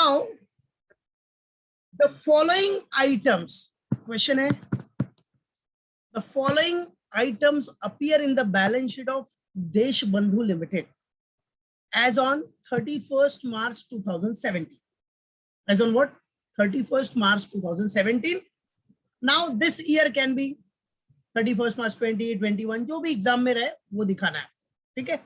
Now, the following items, question है, the following items appear in the balance sheet of Deshbandhu Limited as on 31st March 2017. As on what? 31st March 2017. Now, this year can be 31st March 2021, जो भी exam में रहे वो दिखाना है, ठीक है।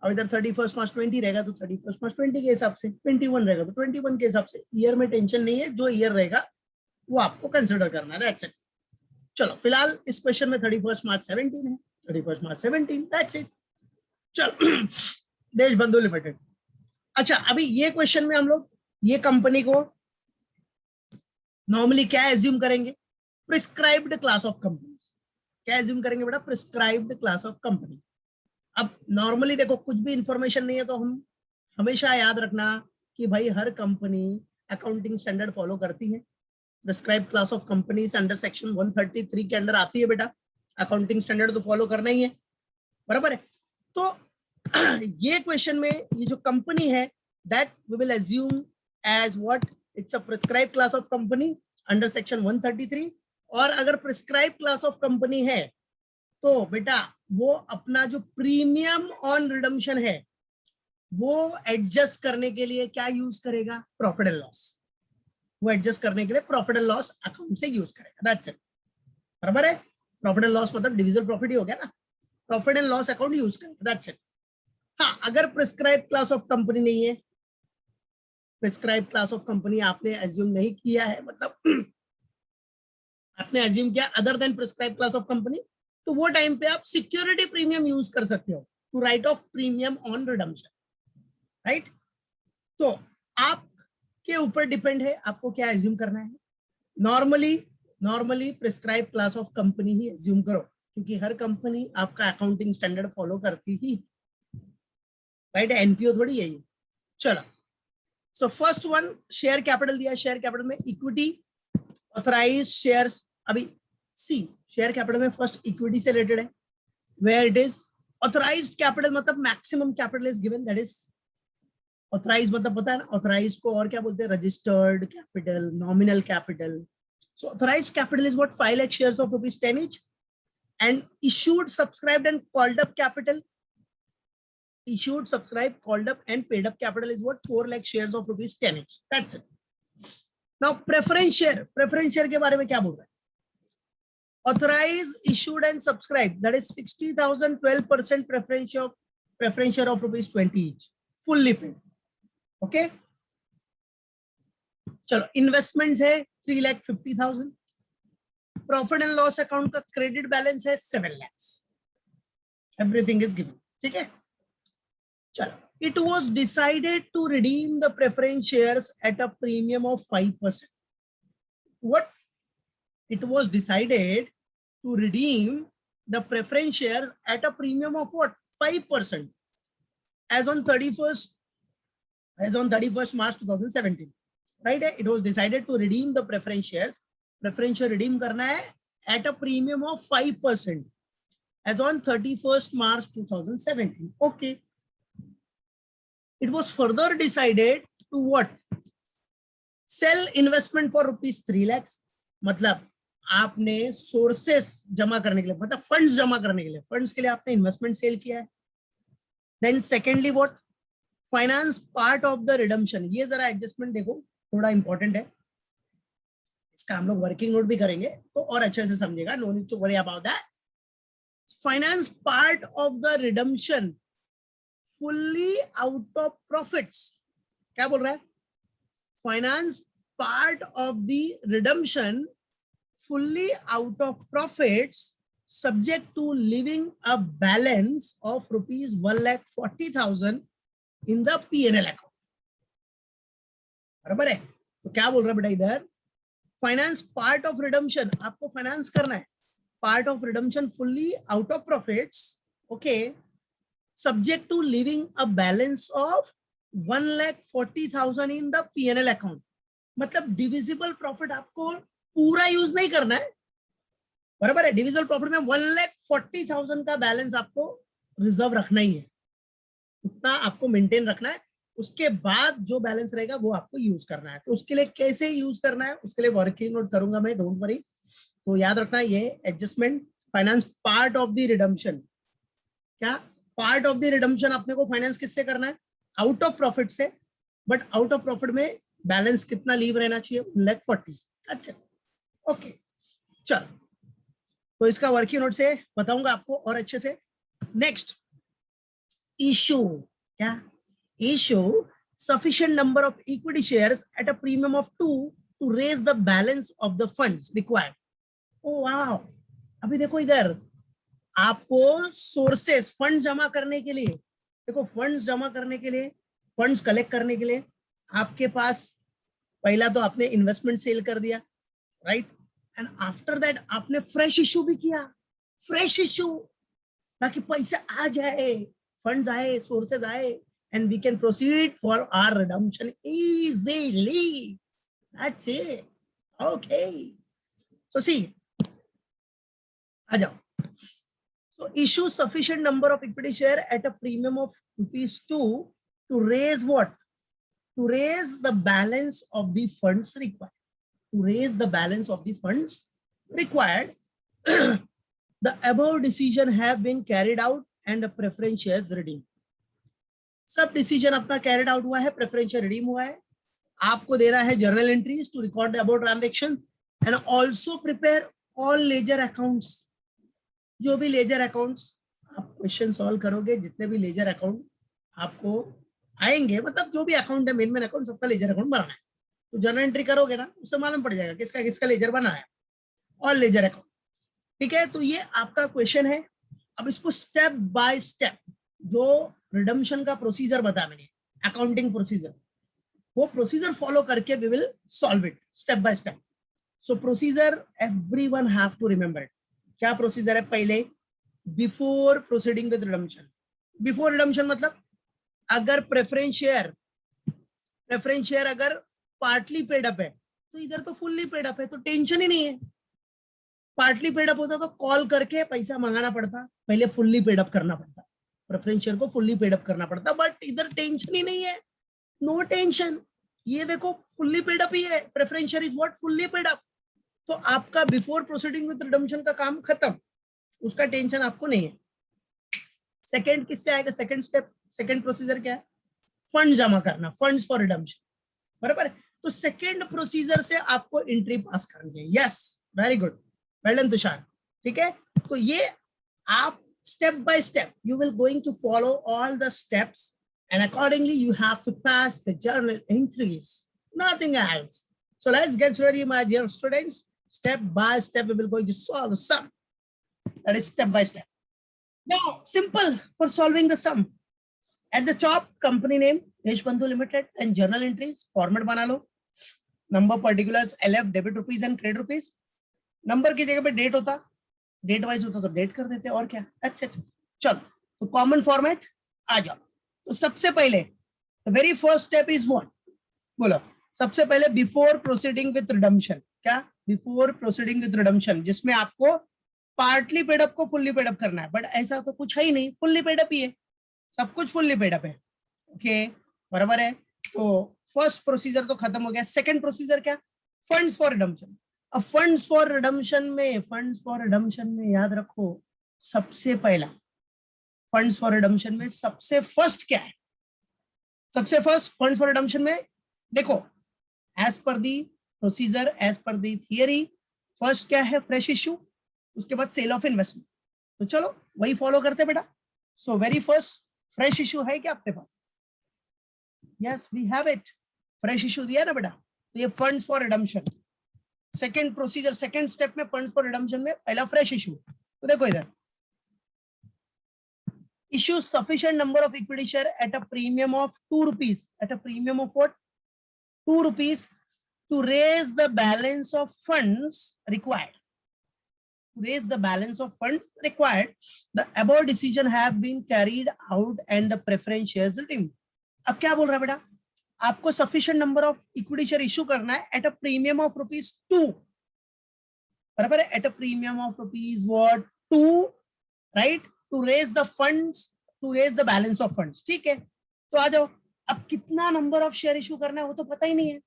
अब इधर 31st March 20 रहेगा तो 31st March 20 के हिसाब से, 21 रहेगा तो 21 के हिसाब से। ईयर में टेंशन नहीं है, जो ईयर रहेगा वो आपको कंसिडर करना है, दैट्स इट। चलो फिलहाल इस क्वेश्चन में 31st March 17 है, 31st March 17, दैट्स इट। चलो देशबंधु लिमिटेड। अच्छा, अभी ये क्वेश्चन में हम लोग ये कंपनी को नॉर्मली क्या एज्यूम करेंगे? Prescribed class of companies. क्या एज्यूम करेंगे बेटा? Prescribed class of company. अब नॉर्मली देखो, कुछ भी इंफॉर्मेशन नहीं है तो हम हमेशा याद रखना कि भाई हर कंपनी अकाउंटिंग स्टैंडर्ड फॉलो करती है। Prescribe class of companies under section 133 के अंडर आती है बेटा। अकाउंटिंग स्टैंडर्ड तो फॉलो करना ही है, बराबर है। तो ये क्वेश्चन में ये जो कंपनी है that we will assume as what, it's a prescribe class of company under section 133। और अगर प्रिस्क्राइब क्लास ऑफ कंपनी है तो बेटा वो अपना जो प्रीमियम ऑन रिडम्पशन है वो एडजस्ट करने के लिए क्या यूज करेगा? Profit and loss. वो एडजस्ट करने के लिए प्रॉफिट एंड लॉस अकाउंट से यूज करेगा, दैट्स इट, बराबर है। प्रॉफिट एंड लॉस मतलब डिविजिबल प्रॉफिट ही हो गया ना, profit and loss account use करेगा, दैट्स इट। हाँ, अगर प्रिस्क्राइब क्लास ऑफ कंपनी नहीं है, प्रिस्क्राइब क्लास ऑफ कंपनी आपने एज्यूम नहीं किया है, मतलब आपने एज्यूम किया other than prescribe class of company, तो वो टाइम पे आप सिक्योरिटी प्रीमियम यूज कर सकते हो to write off premium on redemption, right. तो आपके ऊपर डिपेंड है आपको क्या एज्यूम करना है। Normally prescribe class of company ही एज्यूम करो, क्योंकि हर कंपनी आपका अकाउंटिंग स्टैंडर्ड फॉलो करती ही, राइट। एनपीओ थोड़ी है ये। चलो, so first one, share capital दिया। शेयर कैपिटल में इक्विटी, ऑथराइज शेयर्स। अभी सी, शेयर कैपिटल में फर्स्ट इक्विटी से रिलेटेड है, where it is authorised capital मतलब maximum capital is given, that is authorise मतलब पता है ना, ऑथराइज को और क्या बोलते हैं? Registered capital, nominal capital. So authorised capital is what 5 lakh shares of ₹10 each, and issued, subscribed and called up capital, issued, subscribed, called up and paid up capital is what? 4 lakh shares of ₹10 each, that's it. Now preference share के बारे में क्या बोल रहा है? Authorized, issued and subscribed, that is 60,000, 12% preference share of ₹20 each, fully paid, okay। चलो, investments है 3,50,000, profit and loss account का क्रेडिट बैलेंस है 7 lakhs, एवरीथिंग इज गिवन, ठीक है। चलो, it was decided to redeem the preference shares at a premium of 5%. What? It was decided to redeem the preference shares at a premium of what? 5% as on 31st March 2017, right? It was decided to redeem the preference shares. Preference share redeem करना है at a premium of 5% as on 31st March 2017. Okay. It was further decided to what? Sell investment for ₹3 lakhs. मतलब आपने sources जमा करने के लिए, मतलब funds जमा करने के लिए, फंड्स के लिए आपने इन्वेस्टमेंट सेल किया है। Then secondly what? Finance part of the redemption. ये जरा एडजस्टमेंट देखो, थोड़ा इंपॉर्टेंट है, इसका हम लोग वर्किंग नोट भी करेंगे तो और अच्छे से समझेगा, no need to worry about that. Finance part of the redemption fully out of profits. क्या बोल रहा है? Finance part of the redemption fully out of profits subject to leaving a balance of ₹1,40,000 in the P&L account. बराबर है? तो क्या बोल रहा है बेटा इधर? फाइनेंस पार्ट ऑफ रिडम्पशन, आपको फाइनेंस करना है part of redemption fully out of profits, okay, subject to leaving a balance of 1,40,000 in the P&L account. मतलब डिविजिबल प्रॉफिट आपको पूरा यूज नहीं करना है, बराबर है। डिविजिबल प्रॉफिट में 1,40,000 का बैलेंस आपको रिजर्व रखना ही है, उतना आपको मेंटेन रखना है। उसके बाद जो बैलेंस रहेगा वो आपको यूज करना है। तो उसके लिए कैसे यूज करना है, उसके लिए वर्किंग नोट करूंगा मैं, डोंट वरी। तो याद रखना ये adjustment finance part of the redemption. क्या पार्ट ऑफ द रिडम्पशन अपने को फाइनेंस किससे करना है, आउट ऑफ प्रॉफिट से, बट आउट ऑफ प्रॉफिट में बैलेंस कितना लीव रहना चाहिए, 1,40,000। अच्छा ओके चल, तो इसका वर्किंग नोट से बताऊंगा आपको और अच्छे से। नेक्स्ट इशू, क्या issue sufficient number of equity shares at a premium of 2 to raise the balance of the funds required। ओ वाह, अभी देखो इधर आपको सोर्सेस फंड जमा करने के लिए, देखो फंड्स जमा करने के लिए, फंड्स कलेक्ट करने के लिए आपके पास पहला तो आपने इन्वेस्टमेंट सेल कर दिया, राइट, एंड आफ्टर दैट आपने फ्रेश इशू भी किया, फ्रेश इशू, ताकि पैसे आ जाए, फंड्स आए, सोर्सेज आए, and we can proceed for our redemption easily. That's it. Okay. So see, आ जाओ. So issue sufficient number of equity share at a premium of ₹2 to raise what? To raise the balance of the funds required. To raise the balance of the funds required. The above decision have been carried out and the preference shares redeemed. सब decision अपना carried out हुआ है, preferential redeem हुआ है, आपको दे रहा है journal entries to record the about transaction and also prepare all ledger accounts. जो भी लेजर अकाउंट्स आप क्वेश्चन सॉल्व करोगे, जितने भी लेजर अकाउंट आपको आएंगे, मतलब जो भी अकाउंट है, मेन अकाउंट सबका लेजर अकाउंट बनाना है, तो जर्नल एंट्री करोगे ना, उससे मालूम पड़ जाएगा किसका किसका लेजर बना है, ऑल लेजर अकाउंट। ठीक है, तो ये आपका क्वेश्चन है। अब इसको स्टेप बाय स्टेप, जो रिडम्पशन का प्रोसीजर बताया मैंने, अकाउंटिंग प्रोसीजर, वो प्रोसीजर फॉलो करके we will solve it step by step. So procedure everyone have to remember it. क्या प्रोसीजर है? पहले before proceeding with redemption, before redemption मतलब अगर प्रेफरेंस शेयर अगर पार्टली पेड अप है, तो इधर तो फुल्ली पेड अप है, तो टेंशन ही नहीं है। पार्टली पेड अप होता तो कॉल करके पैसा मंगाना पड़ता, पहले फुल्ली पेड अप करना पड़ता, प्रेफरेंस शेयर को फुल्ली पेड अप करना पड़ता, बट इधर टेंशन ही नहीं है, नो टेंशन। ये देखो फुल्ली पेड अप ही है, preference share is what, fully paid up. तो आपका बिफोर प्रोसीडिंग विद रिडम्पशन का काम खत्म, उसका टेंशन आपको नहीं है। सेकंड किससे आएगा? सेकंड स्टेप, सेकंड प्रोसीजर क्या है? फंड जमा करना, फंड्स फॉर रिडम्पशन, बराबर है। तो सेकंड प्रोसीजर से आपको एंट्री पास करनी है। Yes, very good, well done Tushar. ठीक है, तो ये आप step by step you will going to follow all the steps and accordingly you have to pass the journal entries, nothing else. So let's get ready my dear students, step by step we will going to solve the sum, that is step by step. Now simple for solving the sum, at the top company name Deshbandhu Limited and journal entries format बना लो, number particulars LF debit rupees and credit rupees, number की जगह पे date होता, date wise होता तो date कर देते, और क्या, दैट्स इट। चलो, तो कॉमन फॉर्मेट आ जाओ। तो सबसे पहले the very first step is what, बोलो, सबसे पहले बिफोर प्रोसीडिंग विद रिडम्पशन। क्या? बिफोर प्रोसीडिंग विद रिडम्पशन, जिसमें आपको पार्टली पेड अप को फुल्ली पेड अप करना है, बट ऐसा तो कुछ है ही नहीं, फुल्ली पेड अप ही है, सब कुछ फुल्ली पेड अप है। ओके, बराबर है। तो फर्स्ट प्रोसीजर तो खत्म हो गया। सेकंड प्रोसीजर क्या? Funds for redemption. अब फंड्स फॉर रिडम्पशन में याद रखो, सबसे पहला फंड्स फॉर रिडम्पशन में सबसे फर्स्ट क्या है? सबसे फर्स्ट फंड्स फॉर रिडम्पशन में देखो, एज पर दी प्रोसीजर, एज पर दी थियरी, फर्स्ट क्या है? फ्रेश इश्यू, उसके बाद सेल ऑफ इन्वेस्टमेंट। तो चलो वही फॉलो करते बेटा। So very first fresh issue है क्या आपके पास? Yes, we have it, fresh issue दिया ना बेटा, तो ये funds for redemption. Second procedure, second step में फंड फॉर रिडम्पशन में पहला फ्रेश इशू। तो देखो इधर, issue sufficient number of equity share at a premium of ₹2, at a premium of what? ₹2 to raise the balance of funds required. To raise the balance of funds required, the above decision have been carried out and the preference shares redeemed. अब क्या बोल रहा है बेटा? आपको sufficient number of equity share issue करना है at a premium of ₹2, बराबर है, at a premium of ₹2, right, to raise the funds, to raise the balance of funds. ठीक है, तो आ जाओ, अब कितना नंबर ऑफ शेयर इशू करना है वो तो पता ही नहीं है,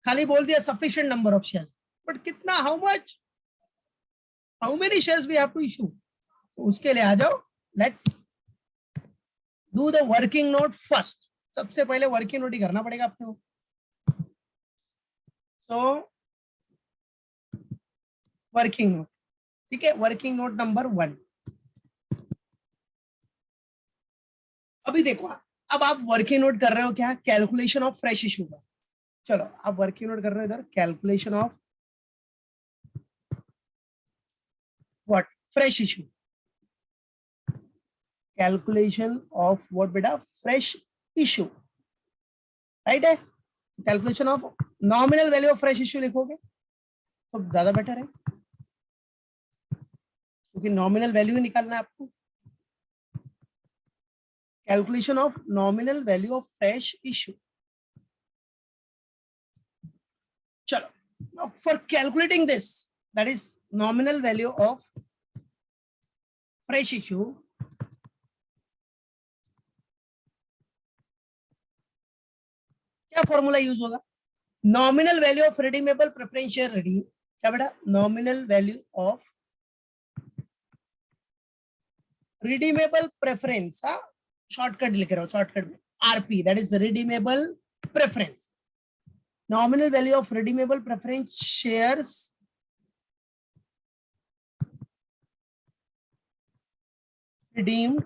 खाली बोल दिया sufficient number of shares, but कितना, how much, how many shares we have to issue, उसके लिए आ जाओ, let's do the working note first. सबसे पहले वर्किंग नोट ही करना पड़ेगा आपको। सो वर्किंग नोट, ठीक है, वर्किंग नोट नंबर 1। अभी देखो, अब आप वर्किंग नोट कर रहे हो क्या, कैलकुलेशन ऑफ फ्रेश इशू का। चलो आप वर्किंग नोट कर रहे हो इधर, calculation of what, fresh issue, calculation of what बेटा, फ्रेश इशू, राइट है। Calculation of nominal value of fresh issue लिखोगे तो ज्यादा बेटर है, क्योंकि नॉमिनल वैल्यू ही निकालना है आपको। Calculation of nominal value of fresh issue. चलो, for calculating this, that is nominal value of fresh issue, क्या फॉर्मूला यूज होगा, nominal value of redeemable preferential redeem, क्या बेटा, nominal value of redeemable preference, shortcut लिख रहा हूं, shortcut में RP, that is redeemable preference, nominal value of redeemable preference shares redeemed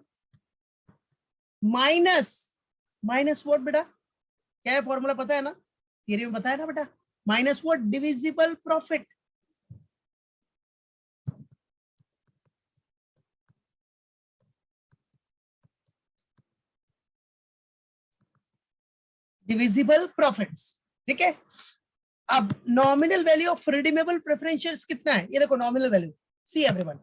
minus what बेटा, क्या है फॉर्मूला पता है ना, थियरी में बताया ना बेटा, minus what, divisible profit, divisible profits, ठीक है। अब nominal value of redeemable preference shares कितना है, ये देखो नॉमिनल वैल्यू, सी एवरीवन,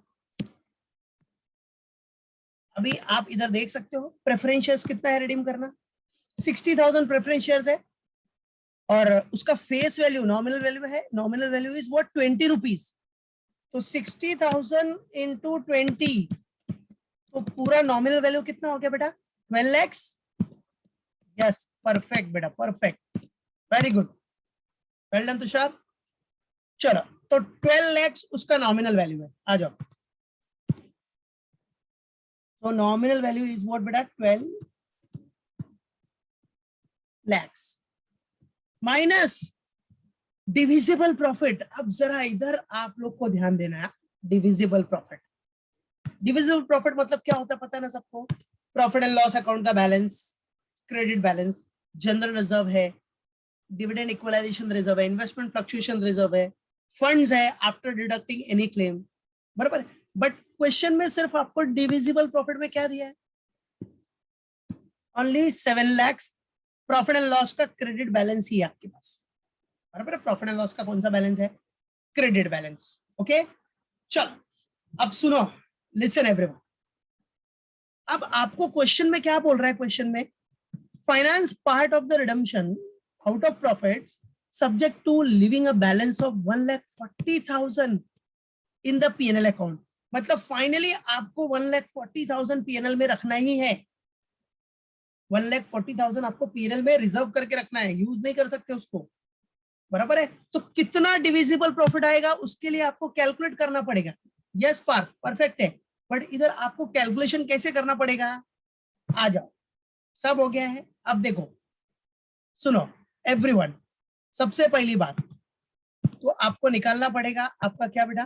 अभी आप इधर देख सकते हो प्रेफरेंस शेयर्स कितना है रिडीम करना, 60,000 प्रेफरेंस शेयर्स है, और उसका फेस वैल्यू नॉमिनल वैल्यू है, nominal value is what, 20 rupees, तो 60,000 इंटू 20, तो पूरा नॉमिनल वैल्यू कितना हो गया बेटा, 12 lakhs। यस परफेक्ट बेटा, perfect, very good, well done Tushar. चलो, तो 12 lakhs उसका नॉमिनल वैल्यू है, आ जाओ। So nominal value is what बेटा, 12 lakhs माइनस डिविजिबल प्रॉफिट। अब जरा इधर आप लोग को ध्यान देना है, डिविजिबल प्रॉफिट, डिविजिबल प्रॉफिट मतलब क्या होता है पता है ना सबको, प्रॉफिट एंड लॉस अकाउंट का balance, credit balance, general reserve है, डिविडेंड इक्वलाइजेशन रिजर्व है, इन्वेस्टमेंट फ्लक्चुएशन रिजर्व है, फंड्स है आफ्टर डिडक्टिंग एनी क्लेम, बराबर। बट क्वेश्चन में सिर्फ आपको डिविजिबल प्रॉफिट में क्या दिया है, only 7 lakhs, profit and loss का क्रेडिट बैलेंस ही है आपके पास, बराबर है। प्रॉफिट एंड लॉस का कौन सा बैलेंस है, क्रेडिट बैलेंस, ओके। चलो अब सुनो, लिसन एवरीवन, अब आपको क्वेश्चन में क्या बोल रहा है, क्वेश्चन में finance part of the redemption out of profits subject to living a balance of 1,40,000 in the PNL account, मतलब फाइनली आपको 1,40,000 पीएनएल में रखना ही है, 1,40,000 आपको पीएनएल में रिजर्व करके रखना है, यूज नहीं कर सकते उसको, बराबर है। तो कितना डिविजिबल प्रॉफिट आएगा उसके लिए आपको कैलकुलेट करना पड़ेगा। यस पार्थ, परफेक्ट है, बट इधर आपको कैलकुलेशन कैसे करना पड़ेगा, आ जाओ, सब हो गया है। अब देखो सुनो एवरीवन, सबसे पहली बात तो आपको निकालना पड़ेगा आपका क्या बेटा,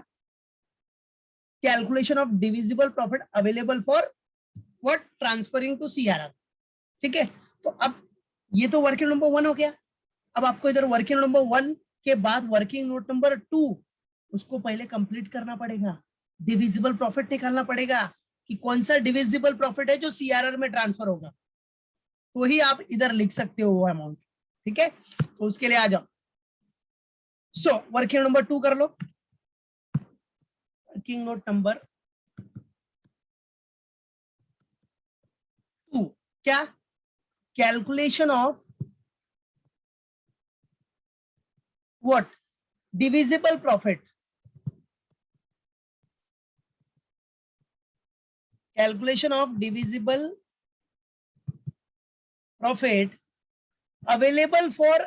calculation of divisible profit available for what, transferring to CRR, ठीक है। तो अब ये तो वर्किंग नंबर 1 हो गया, अब आपको इधर वर्किंग नंबर 1 के बाद वर्किंग नोट नंबर 2 उसको पहले कंप्लीट करना पड़ेगा, डिविजिबल प्रॉफिट निकालना पड़ेगा कि कौन सा डिविजिबल प्रॉफिट है जो सीआरआर में ट्रांसफर होगा, तो ही आप इधर लिख सकते हो वो अमाउंट, ठीक है। तो उसके लिए आ जाओ, सो वर्किंग नंबर 2 कर लो, वर्किंग नोट नंबर 2, क्या, calculation of what, divisible profit, calculation of divisible profit available for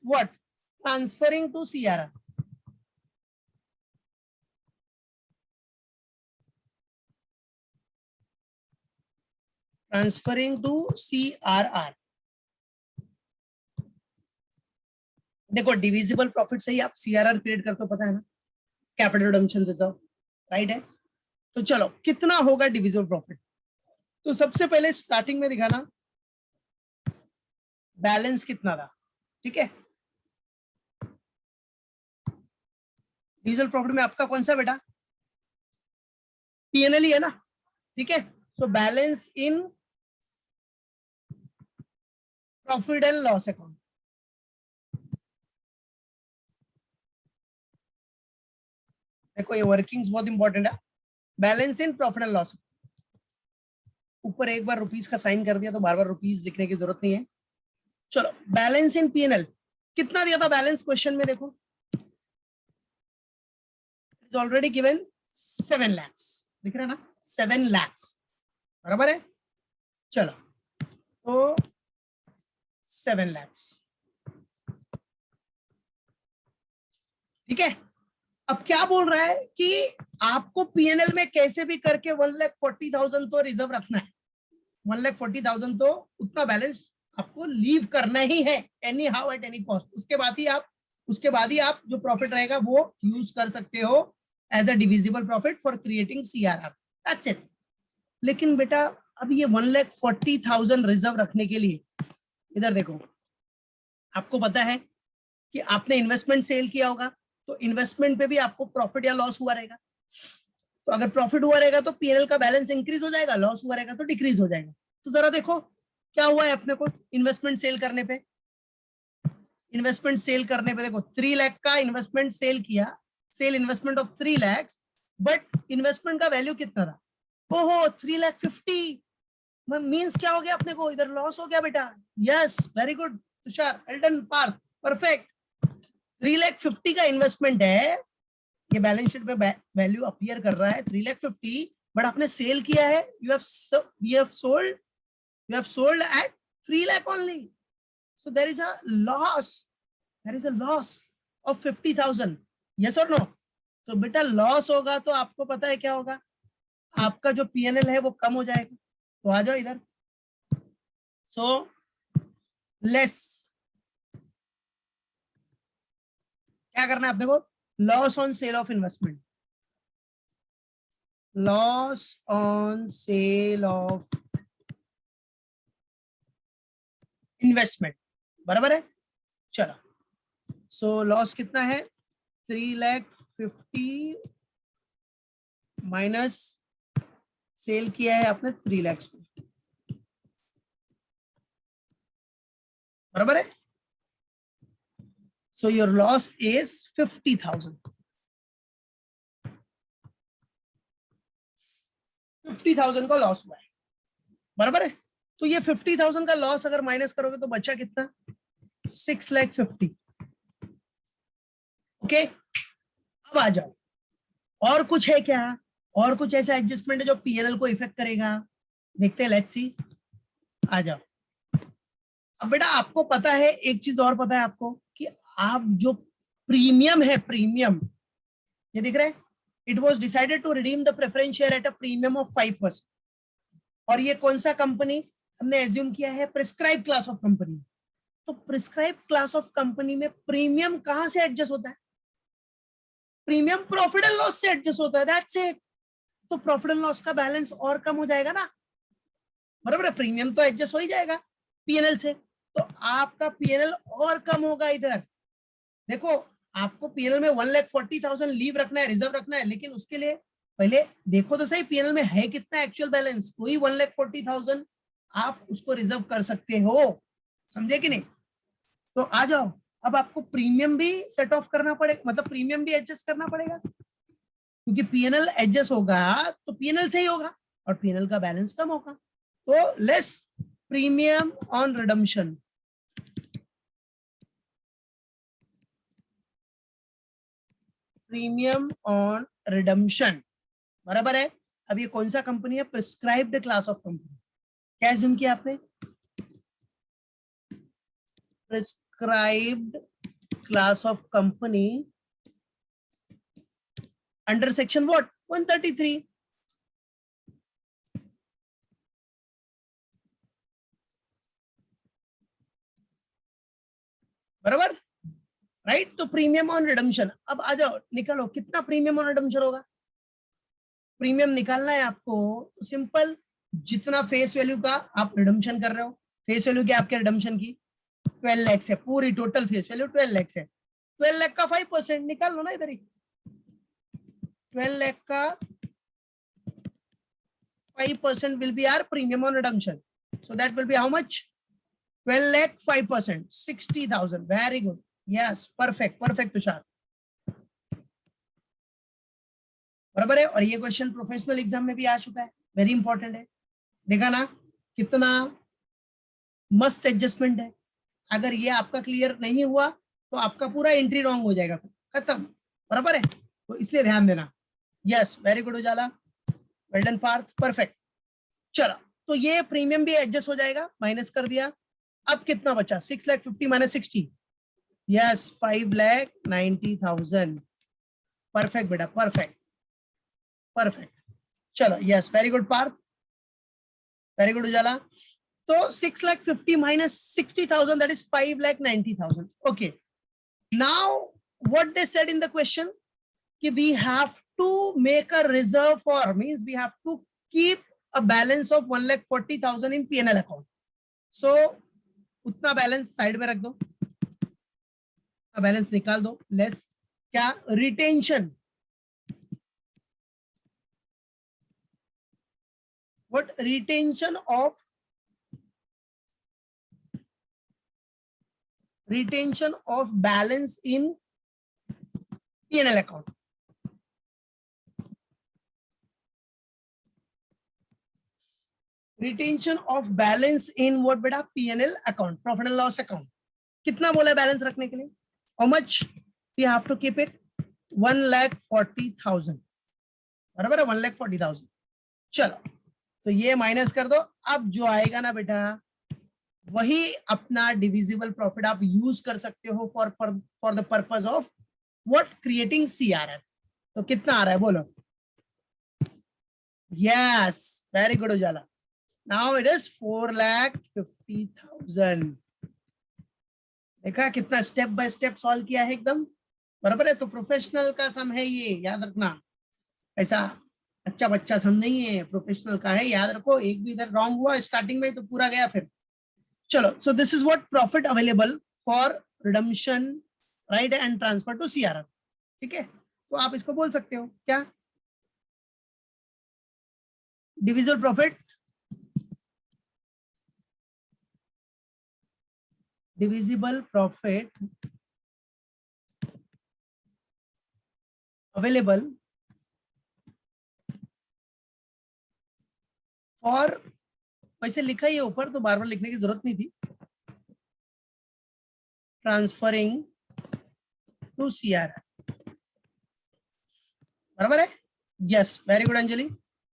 what? Transferring to CRR. Transferring to CRR. देखो डिविजिबल प्रॉफिट से ही आप सीआरआर क्रिएट करते हो, पता है ना, कैपिटल रिडम्पशन रिजर्व, राइट है। तो चलो कितना होगा डिविजिबल प्रॉफिट, तो सबसे पहले स्टार्टिंग में दिखाना बैलेंस कितना था, ठीक है। डिविजिबल प्रॉफिट में आपका कौन सा बेटा, पीएनएल ही है ना, ठीक है। So balance in profit and loss account, देखो ये वर्किंग्स बहुत इंपॉर्टेंट है। Balance in profit and loss, ऊपर एक बार रुपीस का साइन कर दिया तो बार बार रुपीस लिखने की जरूरत नहीं है। चलो बैलेंस इन पीएनएल कितना दिया था बैलेंस, क्वेश्चन में देखो इज ऑलरेडी गिवन 7 लाख, दिख रहा है ना, 7 लाख, बराबर है। चलो तो 7 लाख, ठीक है। अब क्या बोल रहा है कि आपको पीएनएल में कैसे भी करके 1,40,000 तो रिजर्व रखना है, 1,40,000 तो उतना बैलेंस आपको लीव करना ही है, any how at any cost. उसके बाद ही आप जो प्रॉफिट रहेगा वो यूज कर सकते हो as a divisible profit for creating CRR, that's it. लेकिन बेटा अब ये 1,40,000 रिजर्व रखने के लिए, इधर देखो, आपको पता है कि आपने इन्वेस्टमेंट सेल किया होगा, तो इन्वेस्टमेंट पे भी आपको प्रॉफिट या लॉस हुआ रहेगा। तो अगर प्रॉफिट हुआ रहेगा तो पीएनएल का बैलेंस इंक्रीज हो जाएगा, लॉस हुआ रहेगा तो डिक्रीज हो जाएगा। तो जरा देखो क्या हुआ है अपने को इन्वेस्टमेंट सेल करने पे, देखो 3 लाख का इन्वेस्टमेंट सेल किया, sell investment of 3 lakh, but investment का वैल्यू कितना था, ओहो 3,50,000, मींस क्या हो गया अपने को, इधर लॉस हो गया बेटा। Yes very good Tushar, well done Parth, perfect. 3,50,000 का इन्वेस्टमेंट है, ये बैलेंस शीट में वैल्यू अपीयर कर रहा है 3,50,000, बट आपने सेल किया है, you have sold at 3 lakh only, so there is a loss of 50,000, yes और नो। तो बेटा लॉस होगा तो आपको पता है क्या होगा, आपका जो पीएनएल है वो कम हो जाएगा। तो आ जाओ इधर, सो लेस क्या करना है आपने को, loss on sale of investment, loss on sale of investment, बराबर है। चलो सो लॉस कितना है, 3,50,000 माइनस सेल किया है आपने 3 लाख में, बराबर है। सो योर लॉस इज 50,000, 50,000 का लॉस हुआ है, बराबर है। तो ये 50,000 का लॉस अगर माइनस करोगे तो बचा कितना, 6,50,000, ओके। अब आ जाओ, और कुछ है क्या, और कुछ ऐसा एडजस्टमेंट है जो पीएनएल को इफेक्ट करेगा, देखते हैं, लेट्स सी। आ जाओ, अब बेटा आपको पता है एक चीज और पता है आपको कि आप जो प्रीमियम है, प्रीमियम ये दिख रहा है, it was decided to redeem the preference share at a premium of 5%, और ये कौन सा कंपनी हमने एज्यूम किया है, प्रिस्क्राइब क्लास ऑफ कंपनी। तो प्रिस्क्राइब क्लास ऑफ कंपनी में प्रीमियम कहां से एडजस्ट होता है, प्रीमियम प्रॉफिट एंड लॉस से एडजस्ट होता है, दैट्स इट। तो प्रॉफिट एंड लॉस का बैलेंस और कम हो जाएगा ना, बराबर है, प्रीमियम तो एडजस्ट हो ही जाएगा पीएनएल से, तो आपका पीएनएल और कम होगा। इधर देखो आपको पीएनएल में 1,40,000 लीव रखना है, रिजर्व रखना है, लेकिन उसके लिए पहले देखो तो सही पीएनएल में है कितना एक्चुअल बैलेंस, तो ही 1,40,000 आप उसको रिजर्व कर सकते हो, समझे कि नहीं। तो आ जाओ, अब आपको प्रीमियम भी सेट ऑफ करना पड़ेगा, मतलब प्रीमियम भी एडजस्ट करना पड़ेगा, क्योंकि पीएनएल एडजस्ट होगा तो पीएनएल से ही होगा और पीएनएल का बैलेंस कम होगा, तो less premium on redemption, premium on redemption, बराबर है। अब ये कौन सा कंपनी है? Prescribed class of company. क्या एज्यूम किया आपने? Prescribed class of company under section what? 133। बराबर, राइट। तो प्रीमियम ऑन रिडम्पशन, अब आ जाओ निकालो कितना प्रीमियम ऑन रिडम्पशन होगा। प्रीमियम निकालना है आपको तो सिंपल, जितना फेस वैल्यू का आप रिडम्पशन कर रहे हो, फेस वैल्यू क्या आपके रिडम्पशन की 12 लाख है, पूरी टोटल फेस वैल्यू 12 लाख है, 12 लाख का 5% निकाल लो ना इधर ही। 12 लाख का 5% will be our premium on redemption, so that will be how much? 12 lakh 5%, 60,000. Very good, yes, perfect Tushar, बराबर है। और ये क्वेश्चन प्रोफेशनल एग्जाम में भी आ चुका है, वेरी इंपॉर्टेंट है। देखा ना कितना मस्त एडजस्टमेंट है। अगर ये आपका क्लियर नहीं हुआ तो आपका पूरा एंट्री रॉन्ग हो जाएगा, खत्म, बराबर है। तो इसलिए ध्यान देना। यस, वेरी गुड उजाला, वेल डन पार्थ, परफेक्ट। चलो, तो ये प्रीमियम भी एडजस्ट हो जाएगा, माइनस कर दिया। अब कितना बचा? 6,50,000 माइनस 60, यस 5,90,000। परफेक्ट बेटा, परफेक्ट। चलो, yes, very good Parth, very good Ujala. तो 6,50,000 minus 60,000, that is 5,90,000. Okay, now what they said in the question कि we have to make a reserve for, means we have to keep a balance of 1,40,000 in P&L account. So उतना balance side में रख दो, balance निकाल दो, less क्या? Retention. What? Retention of balance in P&L account. Retention of balance in what बेटा? P&L account, profit and loss account. कितना बोला बैलेंस रखने के लिए? How much we have to keep it? 1,40,000, बराबर है, 1,40,000। चलो, तो ये माइनस कर दो। अब जो आएगा ना बेटा, वही अपना डिविजिबल प्रॉफिट आप यूज कर सकते हो for the purpose of what? Creating CRR। तो कितना आ रहा है बोलो? Yes, very good Ujala. Now it is 4,50,000। देखा कितना स्टेप बाय स्टेप सॉल्व किया है एकदम, बराबर है। तो प्रोफेशनल का सम है ये, याद रखना। ऐसा अच्छा बच्चा सम नहीं है, प्रोफेशनल का है, याद रखो। एक भी इधर रॉन्ग हुआ स्टार्टिंग में तो पूरा गया फिर। चलो, so this is what profit available for redemption, right, and transfer to CRR। ठीक है, तो आप इसको बोल सकते हो क्या? डिविजिबल प्रॉफिट, अवेलेबल फॉर, वैसे लिखा ही है ऊपर तो बार बार लिखने की जरूरत नहीं थी, ट्रांसफरिंग टू CRR, बराबर है। Yes, very good Anjali.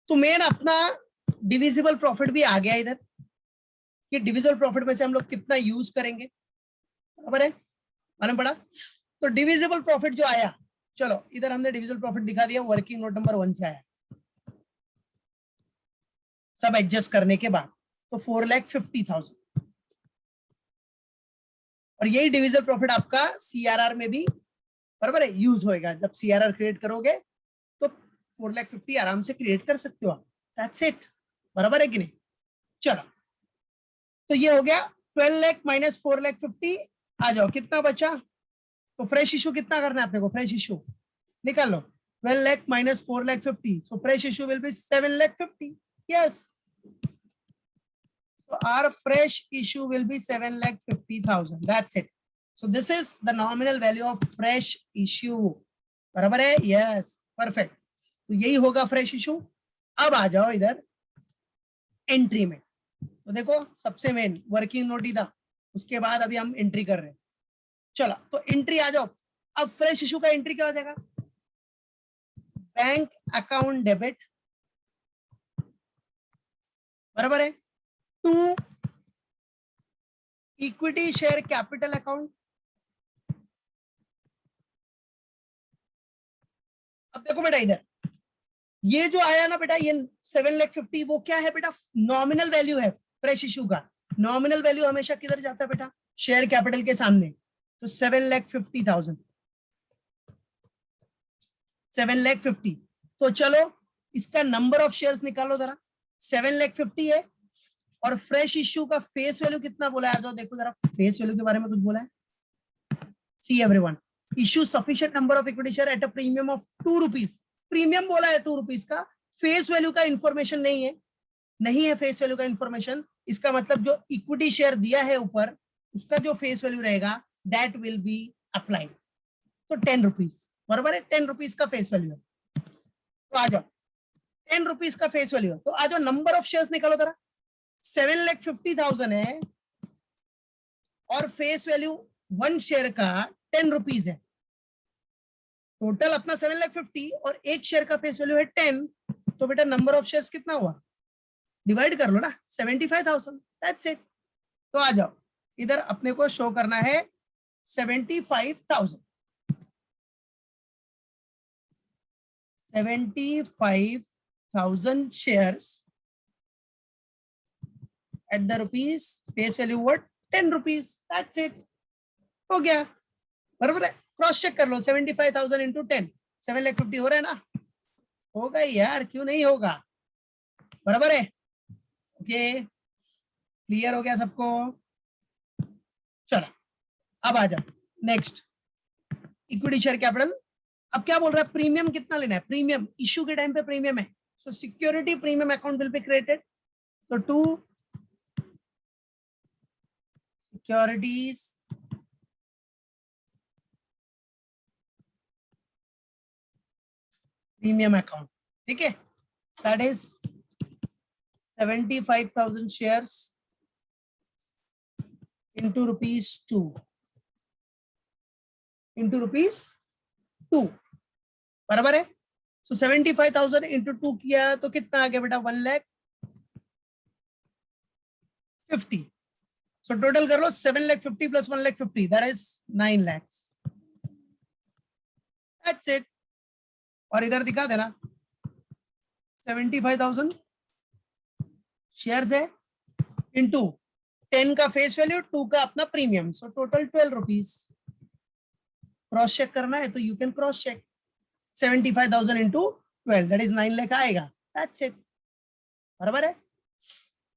तो मेन अपना डिविजिबल प्रॉफिट भी आ गया इधर, कि डिविजिबल प्रॉफिट में से हम लोग कितना यूज करेंगे, बराबर है, मालूम पड़ा। तो डिविजिबल प्रॉफिट जो आया, चलो इधर हमने डिविजिबल प्रॉफिट दिखा दिया, वर्किंग नोट नंबर 1 से आया, सब एडजस्ट करने के बाद, तो 4,50,000। और यही डिविजिबल प्रॉफिट आपका CRR में भी, बराबर है, यूज होएगा। जब CRR क्रिएट करोगे तो 4,50,000 आराम से क्रिएट कर सकते हो आप, दैट्स इट, बराबर है कि नहीं। चलो, तो ये हो गया 12 लाख माइनस 4,50,000। आ जाओ, कितना बचा? तो फ्रेश इशू कितना करना है अपने को? फ्रेश इशू निकाल लो, 12 lakh minus 4,50,000, so fresh issue will be 7,50,000। Yes, so our fresh issue will be 7,50,000. That's it. So this is the nominal value of fresh issue, बराबर है। Yes, perfect. तो यही होगा फ्रेश इशू। अब आ जाओ इधर एंट्री में। तो देखो, सबसे मेन वर्किंग नोट ही था, उसके बाद अभी हम एंट्री कर रहे हैं। चलो, तो एंट्री आ जाओ। अब फ्रेश इशू का एंट्री क्या हो जाएगा? बैंक अकाउंट डेबिट, बराबर है, to equity share capital account. अब देखो बेटा इधर ये जो आया ना बेटा, ये 7,50,000 वो क्या है बेटा, नॉमिनल वैल्यू है फ्रेश इशू का। नॉमिनल वैल्यू हमेशा किधर जाता है बेटा, शेयर कैपिटल के सामने। तो 7,50,000, 7,50,000। तो चलो इसका नंबर ऑफ शेयर्स निकालो जरा। 7,50,000 है और फ्रेश इश्यू का फेस वैल्यू कितना बोला है, आ जाओ देखो जरा, फेस वैल्यू के बारे में कुछ बोला है। See everyone, issue sufficient number of equity share at a premium of 2 rupees. Premium बोला है 2 रुपीज का, फेस वैल्यू का इंफॉर्मेशन नहीं है फेस वैल्यू का इंफॉर्मेशन। इसका मतलब जो इक्विटी शेयर दिया है ऊपर, उसका जो फेस वैल्यू रहेगा दैट विल बी अप्लाइड। तो 10 रुपीज, बराबर है, 10 रुपीज का फेस वैल्यू है। तो आ जाओ 10 रुपीज का फेस वैल्यू है, तो आ जाओ नंबर ऑफ शेयर्स निकालो जरा। 7,50,000 है और फेस वैल्यू 1 शेयर का 10 रुपीज है। टोटल अपना 7,50,000 और एक शेयर का फेस वैल्यू है 10। तो बेटा नंबर ऑफ शेयर्स कितना हुआ, डिवाइड कर लो ना, 75,000, दैट्स इट। तो आ जाओ इधर अपने को शो करना है 75,000, 75,000 shares at the rupees face value what 10 rupees, that's it. हो गया, बराबर है। क्रॉस चेक कर लो, 75,000 इंटू 10, 7,50,000 हो रहा है ना, होगा यार, क्यों नहीं होगा, बराबर है। ओके, क्लियर हो गया सबको। चलो अब आ जाओ नेक्स्ट, इक्विटी शेयर कैपिटल। अब क्या बोल रहा है, प्रीमियम कितना लेना है, प्रीमियम इश्यू के टाइम पे प्रीमियम है, सो security premium account will be created. तो 2 सिक्योरिटीज प्रीमियम अकाउंट, ठीक है, that is 75,000 shares into ₹2 into ₹2, बराबर है। सो 75,000 इंटू 2 किया तो कितना आ गया बेटा, 1,50,000। सो टोटल कर लो 7,50,000 plus 1,50,000, that is 9 lakhs, that's it. और इधर दिखा देना 75,000 शेयर्स है इंटू 10 का फेस वैल्यू, 2 का अपना premium, so total 12 rupees. Cross check करना है तो you can cross check, 75,000 into 12 that is 9 lakh आएगा, दैट्स इट, बराबर है।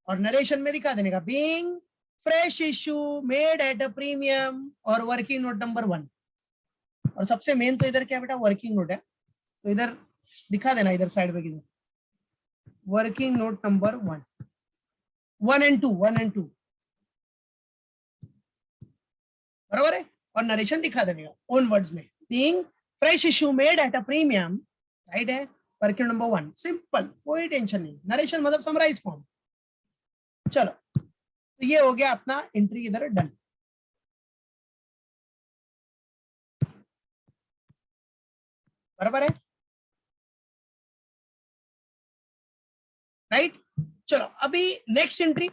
और नरेशन में दिखा देने का, being fresh issue made at a premium और वर्किंग नोट नंबर 1। और सबसे मेन तो इधर क्या बेटा, वर्किंग नोट है, तो इधर दिखा देना, इधर साइड पे किधर, working note number 1, 1 and 2, 1 and 2, बराबर है। और नरेशन दिखा देगा ओन वर्ड्स में, being fresh issue made at a premium, right है, वर्किंग नंबर 1, सिंपल, कोई टेंशन नहीं, नरेशन मतलब समराइज फॉर्म। चलो तो ये हो गया अपना एंट्री इधर डन, बराबर है, राइट। चलो अभी नेक्स्ट एंट्री,